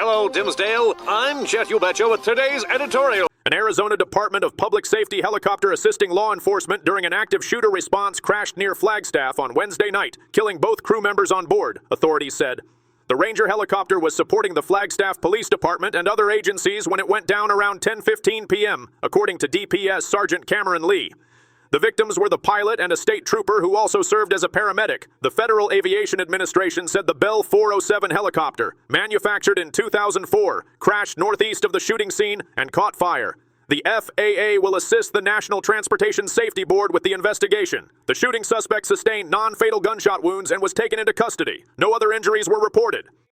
Hello, Dimsdale. I'm Jet You Betcha with today's editorial. An Arizona Department of Public Safety helicopter assisting law enforcement during an active shooter response crashed near Flagstaff on Wednesday night, killing both crew members on board, authorities said. The Ranger helicopter was supporting the Flagstaff Police Department and other agencies when it went down around 10:15 p.m., according to DPS Sergeant Cameron Lee. The victims were the pilot and a state trooper who also served as a paramedic. The Federal Aviation Administration said the Bell 407 helicopter, manufactured in 2004, crashed northeast of the shooting scene and caught fire. The FAA will assist the National Transportation Safety Board with the investigation. The shooting suspect sustained non-fatal gunshot wounds and was taken into custody. No other injuries were reported.